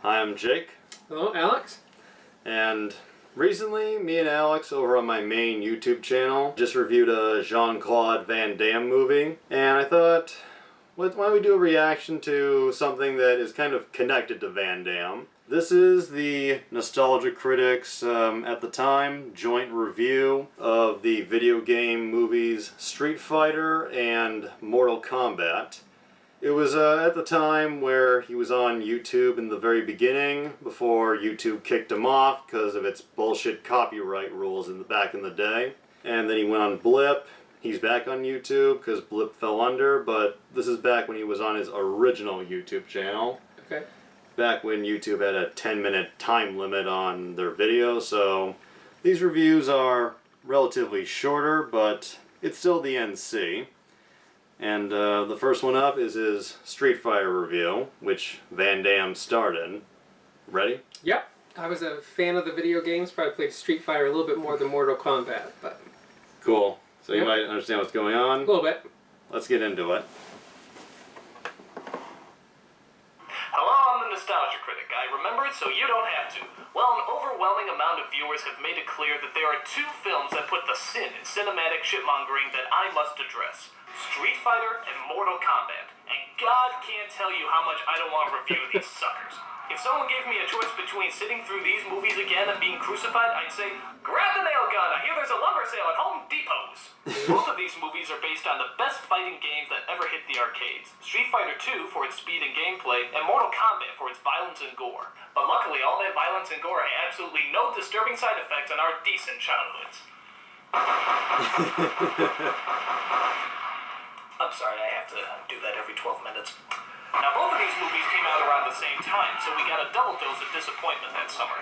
Hi, I'm Jake. Hello, Alex. And recently, me and Alex over on my main YouTube channel just reviewed a Jean-Claude Van Damme movie. And I thought, why don't we do a reaction to something that is kind of connected to Van Damme. This is the Nostalgia Critic's, at the time, joint review of the video game movies Street Fighter and Mortal Kombat. It was at the time where he was on YouTube in the very beginning, before YouTube kicked him off because of its bullshit copyright rules back in the day. And then he went on Blip. He's back on YouTube because Blip fell under, but this is back when he was on his original YouTube channel. Okay. Back when YouTube had a 10-minute time limit on their videos, so these reviews are relatively shorter, but it's still the NC. And the first one up is his Street Fighter review, which Van Damme starred in. Ready? Yep. I was a fan of the video games, probably played Street Fighter a little bit more than Mortal Kombat, but... Cool. So you Yep. might understand what's going on. A little bit. Let's get into it. Hello, I'm the Nostalgia Critic. I remember it so you don't have to. Well, an overwhelming amount of viewers have made it clear that there are two films that put the sin in cinematic shitmongering that I must address. Street Fighter and Mortal Kombat. And God can't tell you how much I don't want to review these suckers. If someone gave me a choice between sitting through these movies again and being crucified, I'd say, grab the nail gun, I hear there's a lumber sale at Home Depot's. Both of these movies are based on the best fighting games that ever hit the arcades. Street Fighter 2 for its speed and gameplay, and Mortal Kombat for its violence and gore. But luckily, all that violence and gore had absolutely no disturbing side effects on our decent childhoods. I'm sorry, I have to do that every 12 minutes. Now, both of these movies came out around the same time, so we got a double dose of disappointment that summer.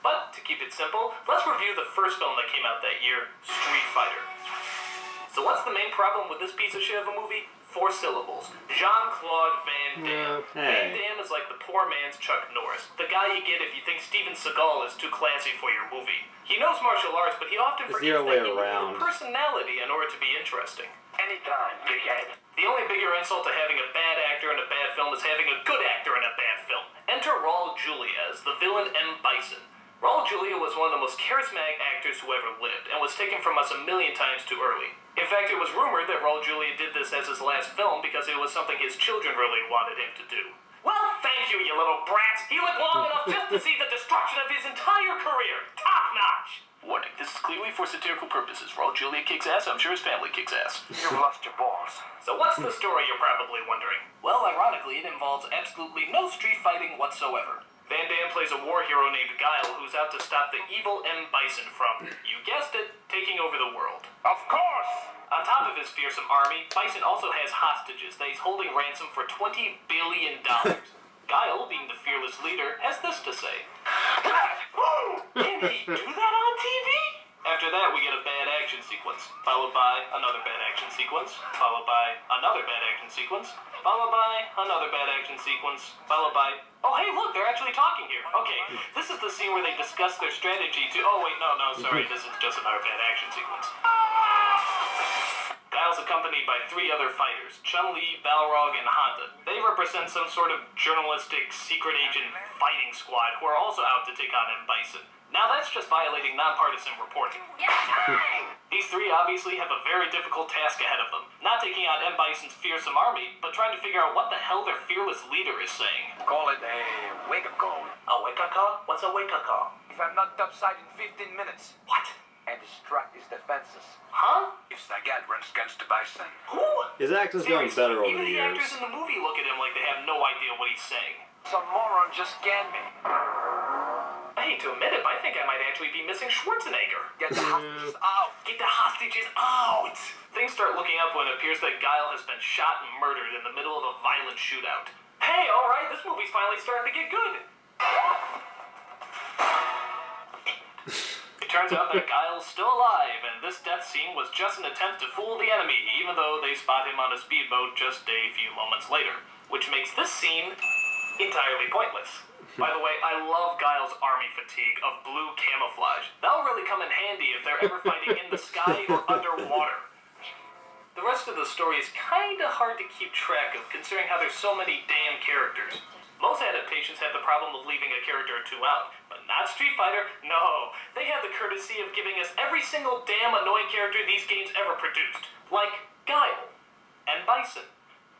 But, to keep it simple, let's review the first film that came out that year, Street Fighter. So what's the main problem with this piece of shit of a movie? 4 syllables. Jean-Claude Van Damme. Okay. Van Damme is like the poor man's Chuck Norris. The guy you get if you think Steven Seagal is too classy for your movie. He knows martial arts, but he often It's forgets the other way that you need around. a personality in order to be interesting. Anytime, dickhead. The only bigger insult to having a bad actor in a bad film is having a good actor in a bad film. Enter Raul Julia as the villain M. Bison. Raul Julia was one of the most charismatic actors who ever lived, and was taken from us a million times too early. In fact, it was rumored that Raul Julia did this as his last film because it was something his children really wanted him to do. Well, thank you, you little brats! He lived long enough just to see the destruction of his entire career! Top notch! Warning, this is clearly for satirical purposes. Raul Julia kicks ass, I'm sure his family kicks ass. You've lost your balls. So what's the story, you're probably wondering? Well, ironically, it involves absolutely no street fighting whatsoever. Van Damme plays a war hero named Guile who's out to stop the evil M. Bison from, you guessed it, taking over the world. Of course! On top of his fearsome army, Bison also has hostages that he's holding ransom for $20 billion. Guile, being the fearless leader, has this to say. Can he do that on TV? After that, we get a bad action sequence, followed by another bad action sequence, followed by another bad action sequence, followed by another bad action sequence, followed by... Oh, hey, look, they're actually talking here. Okay, this is the scene where they discuss their strategy to... Oh, wait, no, sorry, this is just another bad action sequence. Guile's accompanied by 3 other fighters, Chun-Li, Balrog, and Honda. They represent some sort of journalistic secret agent fighting squad who are also out to take on M. Bison. Now that's just violating nonpartisan reporting. These 3 obviously have a very difficult task ahead of them. Not taking on M. Bison's fearsome army, but trying to figure out what the hell their fearless leader is saying. Call it a wake-up call. A wake-up call? What's a wake-up call? If I'm knocked upside in 15 minutes. What? And distract his defenses. Huh? If Sagat runs against the Bison. Who? His acting's gotten Seriously, better over even the the years. actors in the movie look at him like they have no idea what he's saying. Some moron just scanned me. I hate to admit it, but I think I might actually be missing Schwarzenegger. Get the hostages out. Get the hostages out! Things start looking up when it appears that Guile has been shot and murdered in the middle of a violent shootout. Hey, alright, this movie's finally starting to get good! It turns out that Guile's still alive, and this death scene was just an attempt to fool the enemy, even though they spot him on a speedboat just a few moments later. Which makes this scene entirely pointless. By the way, I love Guile's army fatigue of blue camouflage. That'll really come in handy if they're ever fighting in the sky or underwater. The rest of the story is kinda hard to keep track of, considering how there's so many damn characters. Most adaptations have the problem of leaving a character or two out, but not Street Fighter. No, they have the courtesy of giving us every single damn annoying character these games ever produced. Like Guile, and Bison,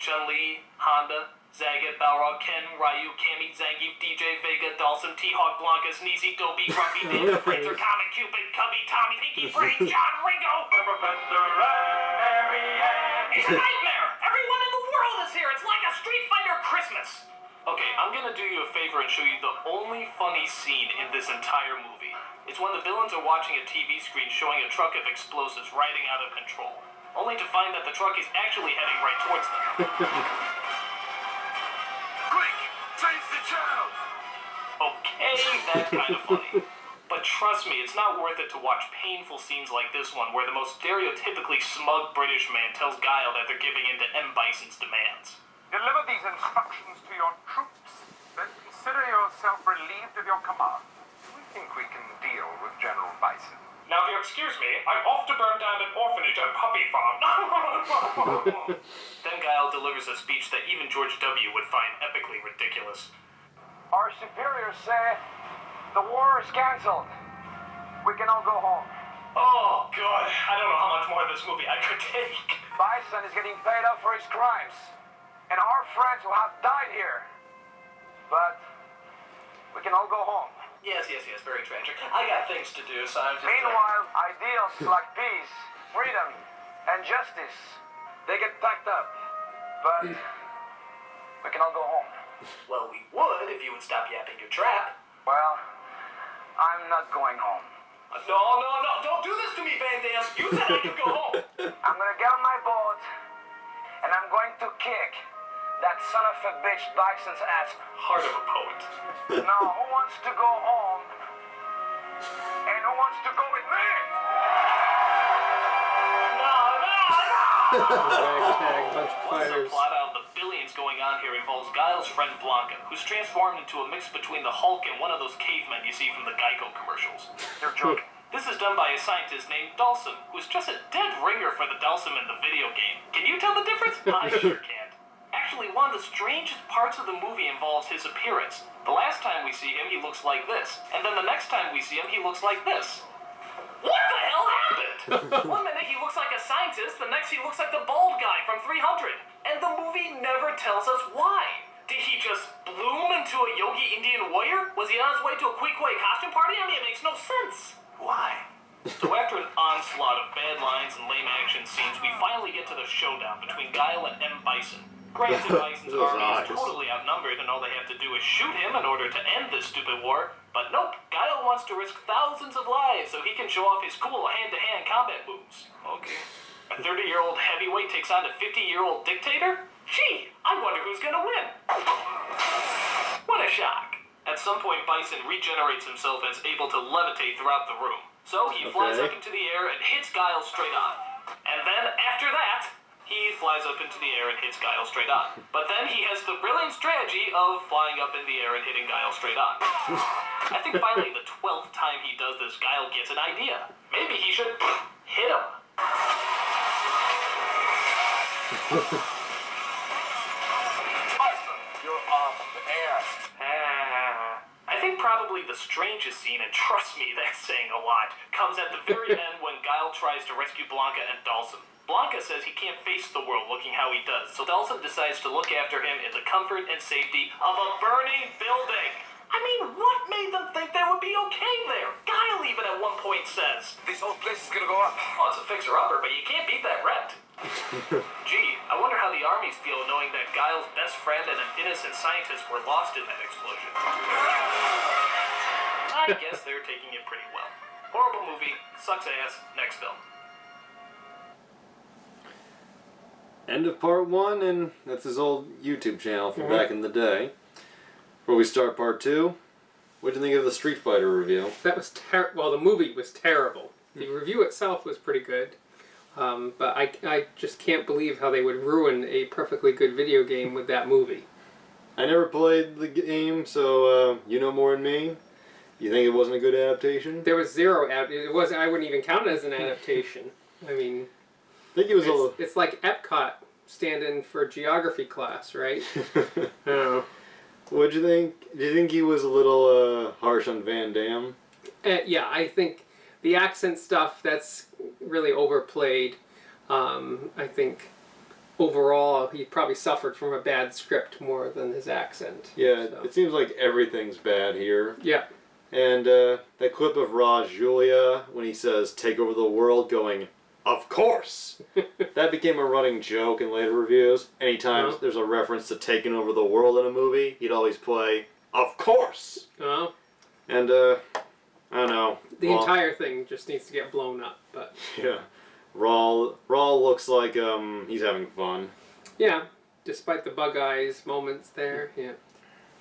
Chun-Li, Honda, Zagat, Balrog, Ken, Ryu, Cammy, Zangief, DJ, Vega, Dhalsim, T-Hawk, Blanca, Sneezy, Dobie, Grumpy, Dave, Prancer, Comet, Cupid, Cubby, Tommy, Pinky, Brain, John, Ringo, Professor Marianne. It's a nightmare! Everyone in the world is here! It's like a Street Fighter Christmas! Okay, I'm gonna do you a favor and show you the only funny scene in this entire movie. It's when the villains are watching a TV screen showing a truck of explosives riding out of control, only to find that the truck is actually heading right towards them. Quick! Change the channel! Okay, that's kind of funny. But trust me, it's not worth it to watch painful scenes like this one where the most stereotypically smug British man tells Guile that they're giving in to M. Bison's demands. Deliver these instructions to your troops, then consider yourself relieved of your command. We think we can deal with General Bison. Now, if you excuse me, I'm off to burn down an orphanage and puppy farm. Then Guile delivers a speech that even George W. would find epically ridiculous. Our superiors say the war is cancelled. We can all go home. Oh, God, I don't know how much more of this movie I could take. Bison is getting paid up for his crimes, and our friends will have died here. But we can all go home. Yes, very tragic. I got things to do, so I'm just... Meanwhile, ideals like peace, freedom, and justice, they get packed up. But we can all go home. Well, we would if you would stop yapping your trap. Well, I'm not going home. No, don't do this to me, Van Damme. You said I could go home. I'm gonna get on my boat, and I'm going to kick that son of a bitch Bison's ass. Heart of a poet. Now, who wants to go home? And who wants to go with me? No! Ragtag, bunch of Once the fighters. plot out of the billions going on here involves Guile's friend Blanca, who's transformed into a mix between the Hulk and one of those cavemen you see from the Geico commercials. You're joking. This is done by a scientist named Dhalsim, who's just a dead ringer for the Dhalsim in the video game. Can you tell the difference? I sure can't. Actually, one of the strangest parts of the movie involves his appearance. The last time we see him, he looks like this. And then the next time we see him, he looks like this. What the hell happened? One minute he looks like a scientist, the next he looks like the bald guy from 300. And the movie never tells us why. Did he just bloom into a yogi Indian warrior? Was he on his way to a Kwee costume party? I mean, it makes no sense. Why? So after an onslaught of bad lines and lame action scenes, we finally get to the showdown between Guile and M. Bison. Granted, Bison's Those army eyes. is totally outnumbered and all they have to do is shoot him in order to end this stupid war. But nope, Guile wants to risk thousands of lives so he can show off his cool hand-to-hand combat moves. Okay. A 30-year-old heavyweight takes on a 50-year-old dictator? Gee, I wonder who's gonna win. What a shock. At some point, Bison regenerates himself and is able to levitate throughout the room. So he flies up into the air and hits Guile straight on. And then, after that, he flies up into the air and hits Guile straight on. But then he has the brilliant strategy of flying up in the air and hitting Guile straight on. I think finally the 12th time he does this, Guile gets an idea. Maybe he should hit him. Bison, you're off the air. I think probably the strangest scene, and trust me, that's saying a lot, comes at the very end when Guile tries to rescue Blanca and Dhalsim. Blanca says he can't face the world looking how he does, so Dhalsim decides to look after him in the comfort and safety of a burning building. I mean, what made them think they would be okay there? Guile even at one point says, This whole place is gonna go up. "Oh, it's a fixer-upper, but you can't beat that rent." Gee, I wonder how the armies feel knowing that Guile's best friend and an innocent scientist were lost in that explosion. I guess they're taking it pretty well. Horrible movie, sucks ass, next film. End of part one, and that's his old YouTube channel from back in the day. Before we start part two, what do you think of the Street Fighter review? That was well, the movie was terrible. The review itself was pretty good. But I just can't believe how they would ruin a perfectly good video game with that movie. I never played the game, so you know more than me. You think it wasn't a good adaptation? There was zero. I wouldn't even count it as an adaptation. I mean, I think he was a little... It's like Epcot stand-in for geography class, right? Oh. What'd you think? Do you think he was a little harsh on Van Damme? Yeah, I think the accent stuff, that's really overplayed. I think overall he probably suffered from a bad script more than his accent. Yeah, so. It seems like everything's bad here. Yeah. And that clip of Raw Julia when he says, "Take over the world," going, "Of course!" That became a running joke in later reviews. Anytime there's a reference to taking over the world in a movie, he'd always play, "Of course!" Oh. And, I don't know. The entire thing just needs to get blown up, but... Yeah. Raw looks like he's having fun. Yeah, despite the bug eyes moments there, yeah.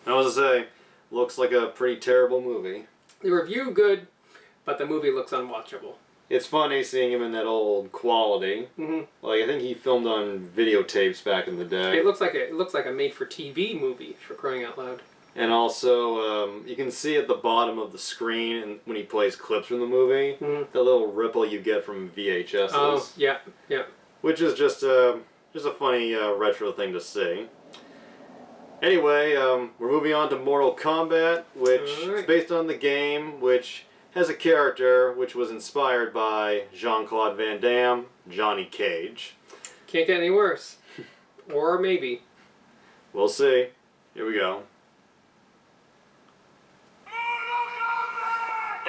I was to say, looks like a pretty terrible movie. The review good, but the movie looks unwatchable. It's funny seeing him in that old quality. Mm-hmm. Like I think he filmed on videotapes back in the day. It looks like a made-for-TV movie, for crying out loud. And also, you can see at the bottom of the screen and when he plays clips from the movie, the little ripple you get from VHSs. Oh, yeah, yeah. Which is just a funny retro thing to see. Anyway, we're moving on to Mortal Kombat, which is based on the game, which has a character which was inspired by Jean-Claude Van Damme, Johnny Cage. Can't get any worse. Or maybe. We'll see. Here we go.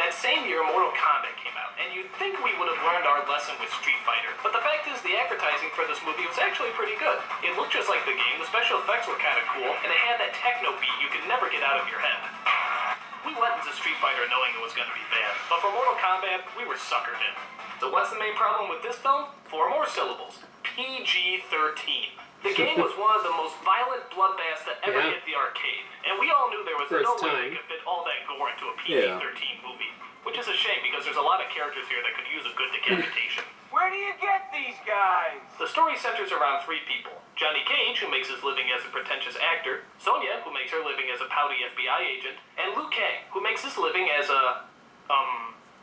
That same year, Mortal Kombat came out, and you'd think we would have learned our lesson with Street Fighter, but the fact is the advertising for this movie was actually pretty good. It looked just like the game, the special effects were kind of cool, and it had that techno beat you could never get out of your head. We went into Street Fighter knowing it was going to be bad, but for Mortal Kombat, we were suckered in. So what's the main problem with this film? 4 more syllables. PG-13. The game was one of the most violent bloodbaths that ever hit the arcade, and we all knew there was no way they could fit all that gore into a PG-13 movie, which is a shame because there's a lot of characters here that could use a good decapitation. Where do you get these guys? The story centers around 3 people. Johnny Cage, who makes his living as a pretentious actor, Sonya, who makes her living as a pouty FBI agent, and Liu Kang, who makes his living as a,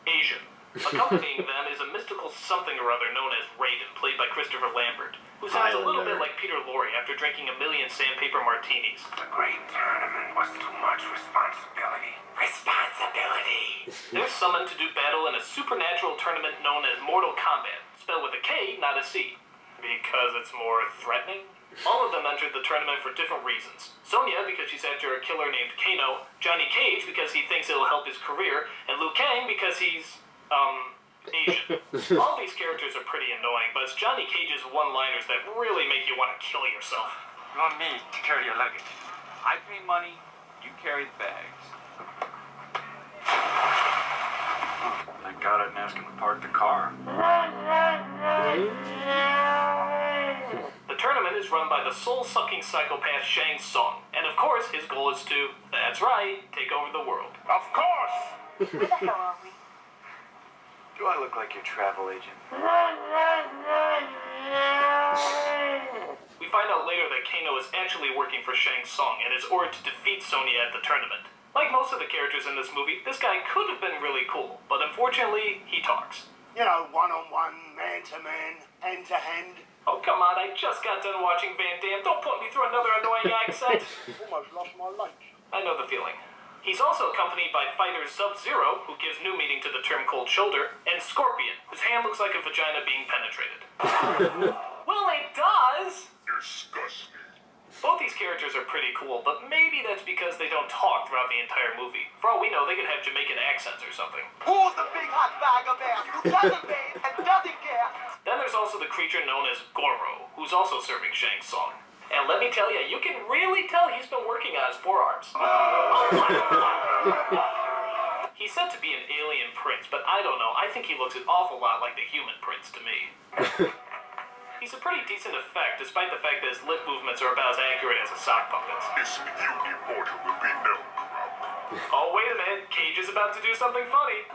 Asian. Accompanying them is a mystical something or other known as Raiden, played by Christopher Lambert, who sounds a little bit like Peter Lorre after drinking 1 million sandpaper martinis. The great tournament was too much responsibility. Responsibility! They're summoned to do battle in a supernatural tournament known as Mortal Kombat, spelled with a K, not a C. Because it's more threatening? All of them entered the tournament for different reasons. Sonya, because she's after a killer named Kano, Johnny Cage, because he thinks it'll help his career, and Liu Kang, because he's, Asian. All these characters are pretty annoying, but it's Johnny Cage's one-liners that really make you want to kill yourself. You want me to carry your luggage? I pay money, you carry the bags. Thank God I didn't ask him to park the car. The tournament is run by the soul-sucking psychopath Shang Tsung, and of course his goal is to, that's right, take over the world. Of course! Where the hell are we? Do I look like your travel agent? We find out later that Kano is actually working for Shang Tsung and is ordered to defeat Sonya at the tournament. Like most of the characters in this movie, this guy could have been really cool, but unfortunately, he talks. You know, one-on-one, man-to-man, hand-to-hand. Oh, come on, I just got done watching Van Damme. Don't put me through another annoying accent. Almost lost my lunch. I know the feeling. He's also accompanied by fighter Sub-Zero, who gives new meaning to the term cold shoulder, and Scorpion, whose hand looks like a vagina being penetrated. Well, it does! Disgusting. Both these characters are pretty cool, but maybe that's because they don't talk throughout the entire movie. For all we know, they could have Jamaican accents or something. Who's the big hot bag of air who doesn't bathe and doesn't care? Then there's also the creature known as Goro, who's also serving Shang Tsung. And let me tell you, you can really tell he's been working on his forearms. He's said to be an alien prince, but I don't know. I think he looks an awful lot like the human prince to me. He's a pretty decent effect, despite the fact that his lip movements are about as accurate as a sock puppet's. This beauty mortal will be no crumb. Oh, wait a minute. Cage is about to do something funny.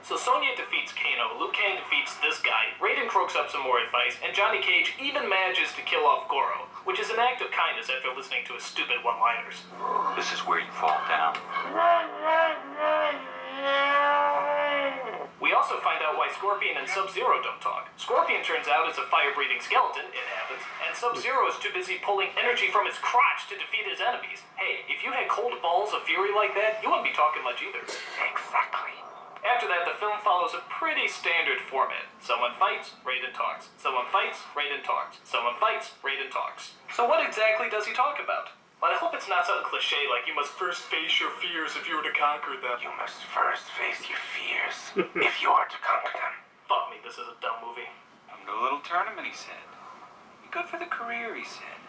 So Sonya defeats Kano, Liu Kang defeats this guy, Raiden croaks up some more advice, and Johnny Cage even manages to kill off Goro, which is an act of kindness after listening to his stupid one-liners. This is where you fall down. We also find out why Scorpion and Sub-Zero don't talk. Scorpion turns out is a fire-breathing skeleton, it happens, and Sub-Zero is too busy pulling energy from his crotch to defeat his enemies. Hey, if you had cold balls of fury like that, you wouldn't be talking much either. Exactly. After that, the film follows a pretty standard format. Someone fights, Raiden talks. Someone fights, Raiden talks. Someone fights, Raiden talks. So what exactly does he talk about? Well, I hope it's not something cliche like you must first face your fears if you were to conquer them. You must first face your fears if you are to conquer them. Fuck me, this is a dumb movie. Come to a little tournament, he said. Be good for the career, he said.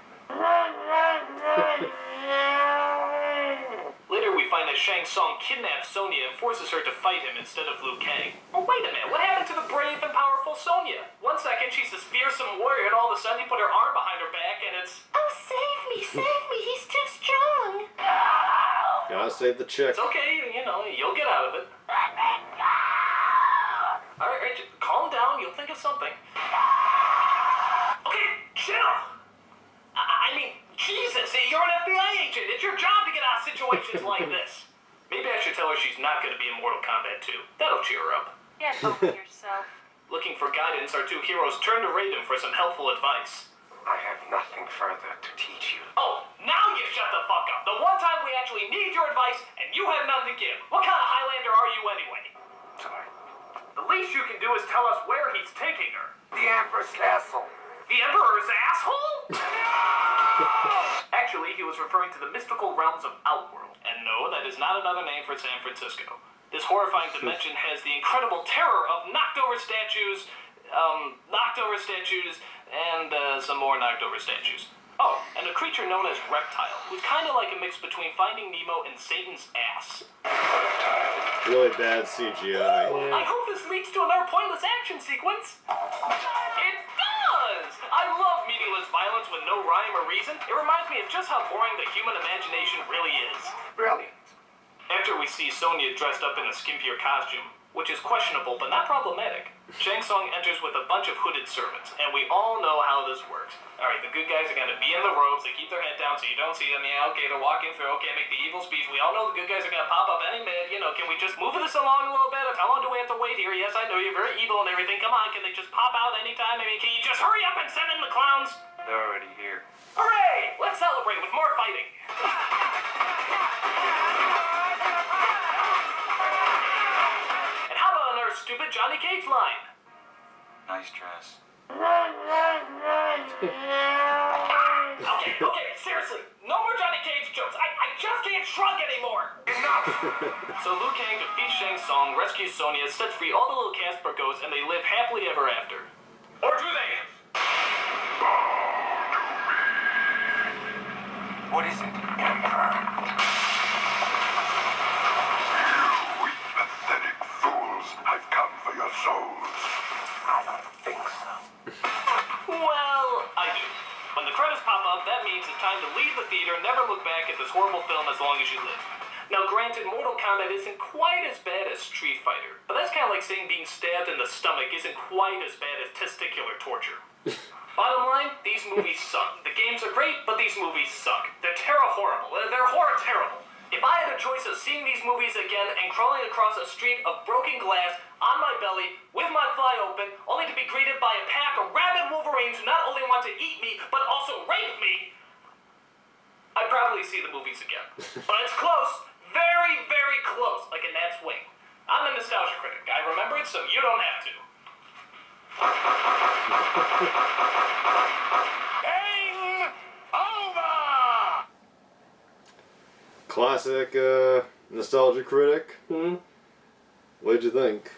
Later, we find that Shang Tsung kidnaps Sonya and forces her to fight him instead of Liu Kang. Oh, wait a minute, what happened to the brave and powerful Sonya? One second, she's this fearsome warrior, and all of a sudden, you put her arm behind her back, and it's... Oh, save me, he's too strong. Gotta save the chick. It's okay, you know, you'll get out of it. Alright, calm down, you'll think of something. Okay, chill! I mean, Jesus, you're an FBI agent. It's your job to get out of situations like this. Maybe I should tell her she's not going to be in Mortal Kombat 2. That'll cheer her up. Get over yourself. Looking for guidance, our two heroes turn to Raiden for some helpful advice. I have nothing further to teach you. Oh, now you shut the fuck up. The one time we actually need your advice, and you have none to give. What kind of Highlander are you anyway? Sorry. The least you can do is tell us where he's taking her. The Emperor's castle. The Emperor's asshole? Actually, he was referring to the mystical realms of Outworld. And no, that is not another name for San Francisco. This horrifying dimension has the incredible terror of knocked-over statues, and some more knocked-over statues. Oh, and a creature known as Reptile, who's kind of like a mix between Finding Nemo and Satan's ass. Really bad CGI. I hope this leads to another pointless action sequence. It does! I love meaningless violence with no rhyme or reason. It reminds me of just how boring the human imagination really is. Brilliant. After we see Sonya dressed up in a skimpier costume, which is questionable but not problematic, Shang Tsung enters with a bunch of hooded servants, and we all know how this works. Alright, the good guys are gonna be in the robes, they keep their head down so you don't see them, yeah, okay, they're walking through, okay, make the evil speech, we all know the good guys are gonna pop up any minute, you know, can we just move this along a little bit? How long do we have to wait here? Yes, I know you're very evil and everything, come on, can they just pop out anytime? I mean, can you just hurry up and send in the clowns? They're already here. Hooray! Let's celebrate with more fighting! And how about another stupid Johnny Cage line? Nice dress. Okay, seriously, no more Johnny Cage jokes. I just can't shrug anymore. Enough! So Liu Kang defeats Shang Tsung, rescues Sonya, sets free all the little Casper ghosts, and they live happily ever after. Or do they? What is it, Emperor? Weak, pathetic fools. I've come for your souls. I don't think so. Well, I do. When the credits pop up, that means it's time to leave the theater and never look back at this horrible film as long as you live. Now, granted, Mortal Kombat isn't quite as bad as Street Fighter, but that's kind of like saying being stabbed in the stomach isn't quite as bad as testicular torture. Bottom line, these movies suck. The games are great, but these movies suck. They're horrible. They're horror terrible. If I had a choice of seeing these movies again and crawling across a street of broken glass on my belly with my thigh open, only to be greeted by a pack of rabid wolverines who not only want to eat me, but also rape me, I'd probably see the movies again. But it's close. Very, very close. Like a gnat's wing. I'm the Nostalgia Critic. I remember it so you don't have to. Game over! Classic Nostalgia Critic. What'd you think?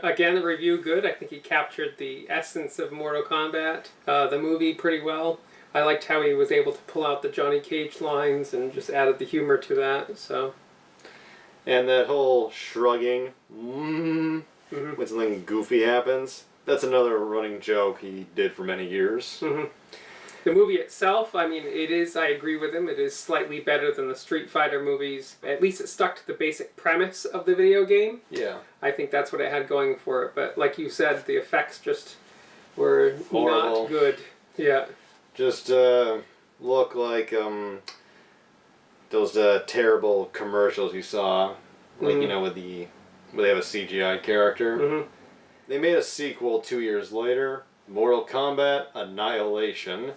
Again, the review good. I think he captured the essence of Mortal Kombat, the movie, pretty well. I liked how he was able to pull out the Johnny Cage lines and just added the humor to that. So, And that whole shrugging when something goofy happens, that's another running joke he did for many years. the movie itself, I mean, it is, I agree with him, it is slightly better than the Street Fighter movies. At least it stuck to the basic premise of the video game. Yeah. I think that's what it had going for it. But like you said, the effects just were Horrible. not good. Yeah. Just look like those terrible commercials you saw, like, you know, with the where they have a CGI character. Mm-hmm. They made a sequel 2 years later, Mortal Kombat Annihilation,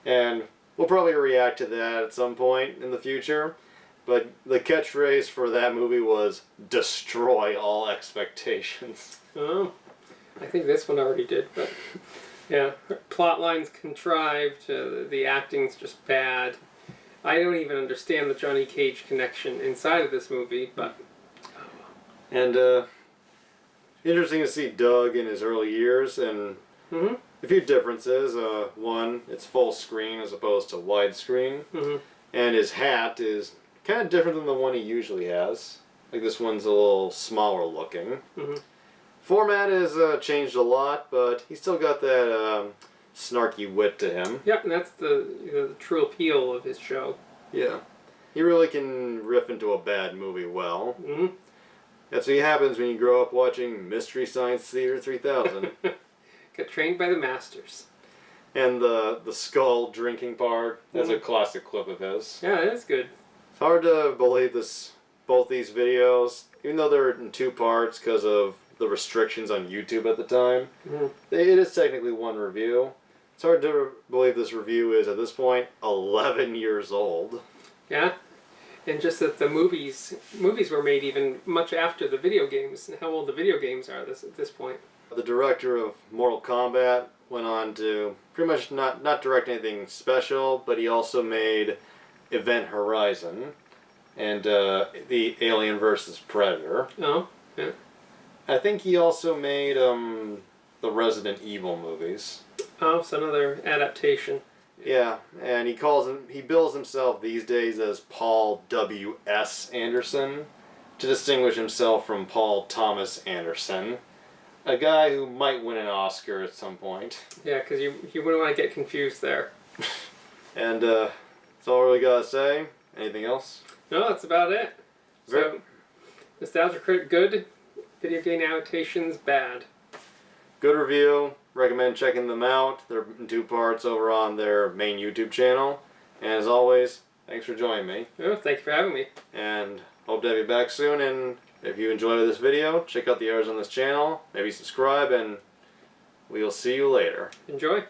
and we'll probably react to that at some point in the future. But the catchphrase for that movie was "Destroy all expectations." Oh, I think this one already did, but yeah, plot line's contrived. The acting's just bad. I don't even understand the Johnny Cage connection inside of this movie, but And interesting to see Doug in his early years, and mm-hmm. a few differences. One, it's full screen as opposed to widescreen, Mm-hmm. and his hat is kind of different than the one he usually has. Like this one's a little smaller looking. Mm-hmm. Format has changed a lot, but he's still got that snarky wit to him. Yeah, and that's the true appeal of his show. Yeah. He really can riff into a bad movie well. Mm-hmm. That's what happens when you grow up watching Mystery Science Theater 3000. Get trained by the masters. And the skull drinking part, that's a classic clip of his. Yeah, it is good. It's hard to believe both these videos, even though they're in 2 parts because of the restrictions on YouTube at the time. Mm-hmm. It is technically one review. It's hard to believe this review is, at this point, 11 years old. Yeah, and just that the movies were made even much after the video games, and how old the video games are at this point. The director of Mortal Kombat went on to pretty much not direct anything special, but he also made Event Horizon and the Alien vs. Predator. Oh, yeah. I think he also made the Resident Evil movies. Oh, it's another adaptation. Yeah, and he bills himself these days as Paul W.S. Anderson to distinguish himself from Paul Thomas Anderson, a guy who might win an Oscar at some point. Yeah, because you wouldn't want to get confused there. And that's all I really gotta say. Anything else? No, that's about it. Very- So, Nostalgia Critic, good. Video game adaptations, bad. Good review. Recommend checking them out. They're in 2 parts over on their main YouTube channel. And as always, thanks for joining me. Oh, thank you for having me. And hope to have you back soon. And if you enjoyed this video, check out the others on this channel. Maybe subscribe, and we'll see you later. Enjoy.